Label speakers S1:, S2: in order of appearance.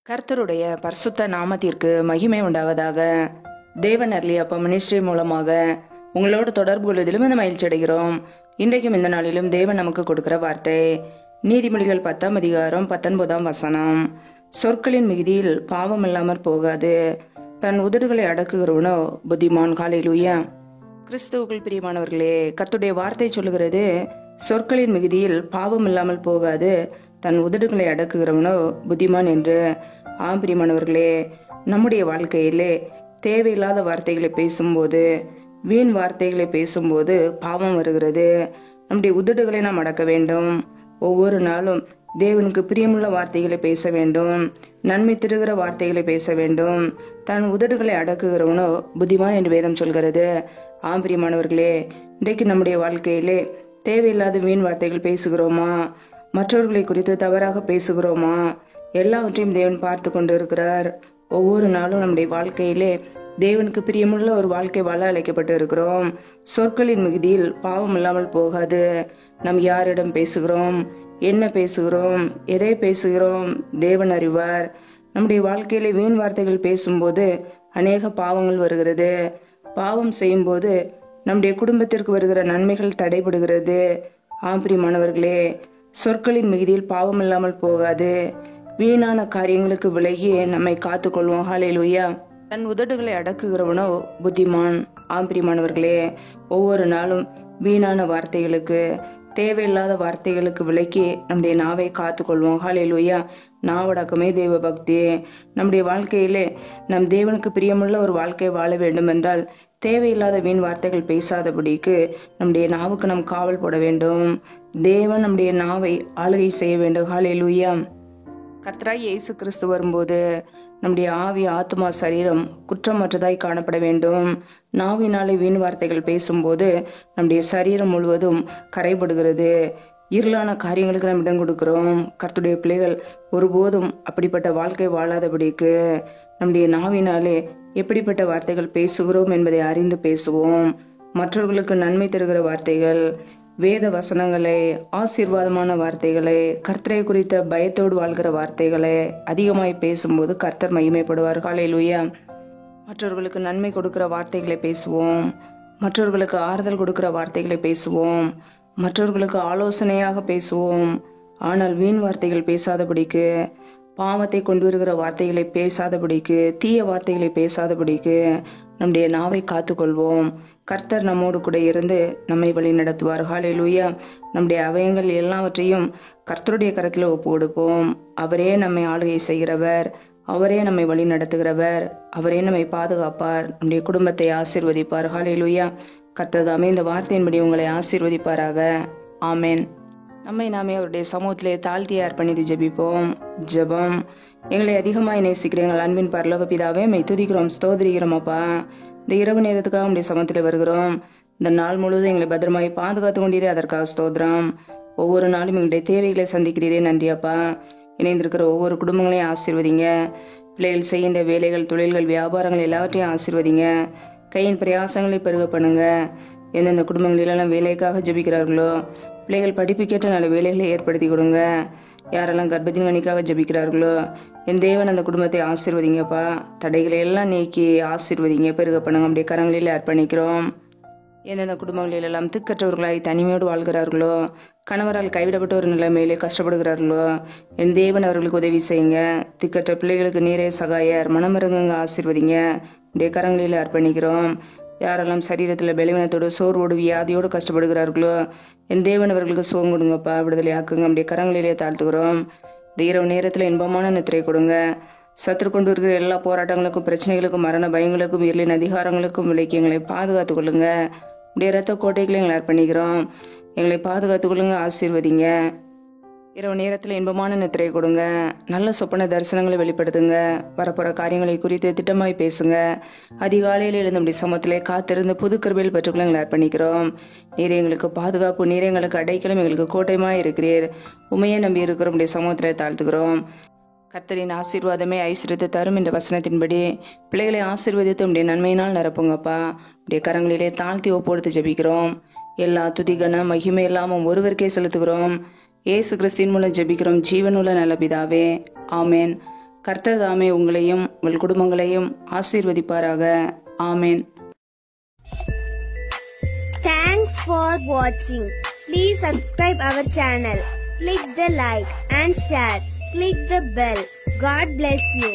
S1: கர்த்தருடைய பரிசுத்த நாமத்திற்கு மகிமை உண்டாவதாக. தேவன் அருளிய அப்ப மினிஸ்ட்ரி மூலமாக உங்களோடு தொடர்பு கொள்வதிலும் இந்த மகிழ்ச்சி அடைகிறோம். இன்றைக்கும் இந்த நாளிலும் தேவன் நமக்கு கொடுக்கிற வார்த்தை நீதிமொழிகள் 10ஆம் அதிகாரம் 19ஆம் வசனம். சொற்களின் மிகுதியில் பாவம் இல்லாமற் போகாது, தன் உதடுகளை அடக்குகிறவனோ புத்திமான். ஹல்லேலூயா. கிறிஸ்துவுக்குள் பிரியமானவர்களே, கர்த்தருடைய வார்த்தை சொல்லுகிறது, சொற்களின் மிகுதியில் பாவம் இல்லாமல் போகாது, தன் உதடுகளை அடக்குகிறவனோ புத்திமான் என்று. ஆம் பிரியமானவர்களே, நம்முடைய வாழ்க்கையிலே தேவையில்லாத வார்த்தைகளை பேசும்போது, வீண் வார்த்தைகளை பேசும்போது பாவம் வருகிறது. நம்முடைய உதடுகளை நாம் அடக்க வேண்டும். ஒவ்வொரு நாளும் தேவனுக்கு பிரியமுள்ள வார்த்தைகளை பேச வேண்டும், நன்மை தருகிற வார்த்தைகளை பேச வேண்டும். தன் உதடுகளை அடக்குகிறவனோ புத்திமான் என்று வேதம் சொல்கிறது. ஆம் பிரியமானவர்களே, இன்றைக்கு நம்முடைய வாழ்க்கையிலே தேவையில்லாத வீண் வார்த்தைகள் பேசுகிறோமா? மற்றவர்களை குறித்து தவறாக பேசுகிறோமா? எல்லாவற்றையும் தேவன் பார்த்து கொண்டு இருக்கிறார். ஒவ்வொரு நாளும் நம்முடைய வாழ்க்கையிலே தேவனுக்கு பிரியமுள்ள ஒரு வாழ்க்கை வாழ அழைக்கப்பட்டு இருக்கிறோம். சொற்களின் மிகுதியில் பாவம் இல்லாமல் போகாது. நாம் யாரிடம் பேசுகிறோம், என்ன பேசுகிறோம், எதை பேசுகிறோம், தேவன் அறிவார். நம்முடைய வாழ்க்கையிலே வீண் வார்த்தைகள் பேசும்போது அநேக பாவங்கள் வருகிறது. பாவம் செய்யும் போது நம்முடைய குடும்பத்திற்கு வருகிற நன்மைகள் தடைபடுகிறது. ஆம்பிரியமானவர்களே, சொற்களின் மிகுதியில் பாவம் இல்லாமல் போகாது. வீணான காரியங்களுக்கு விலகி நம்மை காத்துக்கொள்வோம். ஹல்லேலூயா. தன் உதடுகளை அடக்குகிறவனோ புத்திமான். ஆம்பிரியமானவர்களே, ஒவ்வொரு நாளும் வீணான வார்த்தைகளுக்கு, தேவையில்லாத வார்த்தைகளுக்கு விலக்கி நம்முடைய நாவை காத்துக்கொள்வோம். ஹல்லேலூயா. நாவடக்கமே தேவ பக்தி. நம்முடைய வாழ்க்கையிலே நம் தேவனுக்கு பிரியமுள்ள ஒரு வாழ்க்கை வாழ வேண்டும் என்றால் தேவையில்லாத வீண் வார்த்தைகள் பேசாதபடிக்கு நம்முடைய நாவுக்கு நாம் காவல் போட வேண்டும். தேவன் நம்முடைய நாவை ஆளுகை செய்ய வேண்டும். ஹல்லேலூயா. கர்த்தராய் இயேசு கிறிஸ்து வரும்போது நம்முடைய ஆவி, ஆத்மா, சரீரம் குற்றமற்றதாய் காணப்பட வேண்டும். நாவினாலே வீண் வார்த்தைகள் பேசும்போது நம்முடைய சரீரம் முழுவதும் கரைபடுகிறது. இருளான காரியங்களுக்கு நாம் இடம் கொடுக்கிறோம். கர்த்தருடைய பிள்ளைகள் ஒருபோதும் அப்படிப்பட்ட வாழ்க்கை வாழாதபடிக்கு நம்முடைய நாவினாலே எப்படிப்பட்ட வார்த்தைகள் பேசுகிறோம் என்பதை அறிந்து பேசுவோம். மற்றவர்களுக்கு நன்மை தருகிற வார்த்தைகள், வேத வசனங்களை, ஆசீர்வாதமான வார்த்தைகளை, கர்த்தரை குறித்த பயத்தோடு வாழ்கிற வார்த்தைகளை அதிகமாய் பேசும்போது கர்த்தர் மகிமைப்படுவார். ஹல்லேலூயா. மற்றவர்களுக்கு நன்மை கொடுக்கிற வார்த்தைகளை பேசுவோம். மற்றவர்களுக்கு ஆறுதல் கொடுக்கிற வார்த்தைகளை பேசுவோம். மற்றவர்களுக்கு ஆலோசனையாக பேசுவோம். ஆனால் வீண் வார்த்தைகள் பேசாதபடிக்கு, பாவத்தை கொண்டு வருகிற வார்த்தைகளை பேசாதபடிக்கு, தீய வார்த்தைகளை பேசாதபடிக்கு நம்முடைய நாவை காத்துக்கொள்வோம். கர்த்தர் நம்மோடு கூட இருந்து நம்மை வழி நடத்துவார். ஹல்லேலூயா. நம்முடைய அவயங்கள் எல்லாவற்றையும் கர்த்தருடைய கரத்தில் ஒப்பு கொடுப்போம். அவரே நம்மை ஆளுகை செய்கிறவர், அவரே நம்மை வழி நடத்துகிறவர், அவரே நம்மை பாதுகாப்பார், நம்முடைய குடும்பத்தை ஆசீர்வதிப்பார். ஹல்லேலூயா. கர்த்தர் தாமே இந்த வார்த்தையின்படி உங்களை ஆசீர்வதிப்பாராக. ஆமேன். நம்மை நாமே அவருடைய சமூகத்திலே தாழ்த்தி அர்ப்பணித்து ஜெபிப்போம். ஜெபம். எங்களை அதிகமாய் நேசிக்கிற எங்கள் அன்பின் பரலோக பிதாவே, மெய் துதிக்கிறோம், ஸ்தோத்திரிக்கிறோம் அப்பா. இந்த இரவு நேரத்துக்காக உடைய சமூகத்தில் வருகிறோம். இந்த நாள் முழுவதும் எங்களை பத்திரமாய் பாதுகாத்து கொண்டீரே, அதற்காக ஸ்தோத்திரம். ஒவ்வொரு நாளும் எங்களுடைய தேவைகளை சந்திக்கிறீரே, நன்றி அப்பா. இணைந்திருக்கிற ஒவ்வொரு குடும்பங்களையும் ஆசீர்வதிங்க. பிள்ளைகள் செய்கின்ற வேலைகள், தொழில்கள், வியாபாரங்கள் எல்லாவற்றையும் ஆசீர்வதிங்க. கையின் பிரயாசங்களை பெருக பண்ணுங்க. எந்தெந்த குடும்பங்களிலெல்லாம் வேலைக்காக ஜெபிக்கிறார்களோ, பிள்ளைகள் படிப்புக்கேற்ற நல்ல வேலைகளை ஏற்படுத்தி கொடுங்க. யாரெல்லாம் கர்ப்பத்தின் கனிக்காக ஜெபிக்கிறார்களோ, என் தேவன் அந்த குடும்பத்தை ஆசீர்வதிங்கப்பா. தடைகளை எல்லாம் நீக்கி ஆசீர்வதிங்க, பெருக பண்ணுங்க. அப்படியே கரங்களில் அர்ப்பணிக்கிறோம். எந்தெந்த குடும்பங்களிலெல்லாம் திக்கற்றவர்களாய் தனிமையோடு வாழ்கிறார்களோ, கணவரால் கைவிடப்பட்ட ஒரு நிலைமையிலே கஷ்டப்படுகிறார்களோ, என் தேவன் அவர்களுக்கு உதவி செய்யுங்க. திக்கற்ற பிள்ளைகளுக்கு நீரே சகாயர், மனமிறங்குங்க, ஆசீர்வதிங்க. அப்படியே கரங்களில் அர்ப்பணிக்கிறோம். யாரெல்லாம் சரீரத்தில் பலவீனத்தோடு, சோர்வோடு, வியாதியோடு கஷ்டப்படுகிறார்களோ, என் தேவன் அவர்களுக்கு சுகம் கொடுங்கப்பா, விடுதலை ஆக்குங்க. அப்படியே கரங்களிலே தாழ்த்துக்கிறோம். இந்த இரவு நேரத்தில் இன்பமான நித்திரை கொடுங்க. சத்துரு கொண்டு இருக்கிற எல்லா போராட்டங்களுக்கும், பிரச்சனைகளுக்கும், மரண பயங்களுக்கும், இருளின் அதிகாரங்களுக்கும் விலக்கி எங்களை பாதுகாத்துக் கொள்ளுங்க. அப்படியே இரத்த கோட்டைகளை எங்களை அர்ப்பணிக்கிறோம். எங்களை பாதுகாத்துக் கொள்ளுங்க, ஆசீர்வதிங்க. இரவு நேரத்தில் இன்பமான நித்திரை கொடுங்க. நல்ல சொப்பன தரிசனங்களை வெளிப்படுத்துங்க. வரப்போற காரியங்களை குறித்து திட்டமாய் பேசுங்க. அதிகாலையில் எழுந்து அப்படி சமத்திலே காத்திருந்து புது கிருபையில் பெற்றுக்கொள்ள எங்களை அர்ப்பணிக்கிறோம். நீரே எங்களுக்கு பாதுகாப்பு, நீரே எங்களுக்கு அடைக்கலம், எங்களுக்கு கோட்டையுமாய் இருக்கிறீர். உமையை நம்பி இருக்கிற நம்முடைய சமூகத்திலே தாழ்த்துக்கிறோம். கர்த்தரின் ஆசீர்வாதமே ஐஸ்வரியத்தை தரும் என்ற வசனத்தின்படி பிள்ளைகளை ஆசீர்வதித்து உடைய நன்மையினால் நிரப்புங்கப்பா. உடைய கரங்களிலே தாழ்த்தி ஒப்பொடுத்து ஜெபிக்கிறோம். எல்லா துதிகன மகிமை எல்லாமும் ஒருவருக்கே செலுத்துகிறோம். இயேசு கிறிஸ்துவின் மூலம் ஜெபிக்கிறோம், ஜீவனுள்ள நல்ல பிதாவே. ஆமேன். கர்த்தர் தாமே உங்களையும் உங்கள் குடும்பங்களையும் ஆசீர்வதிப்பாராக. ஆமேன்.
S2: Thanks for watching. Please subscribe our channel. Click the like and share. Click the bell. God bless you.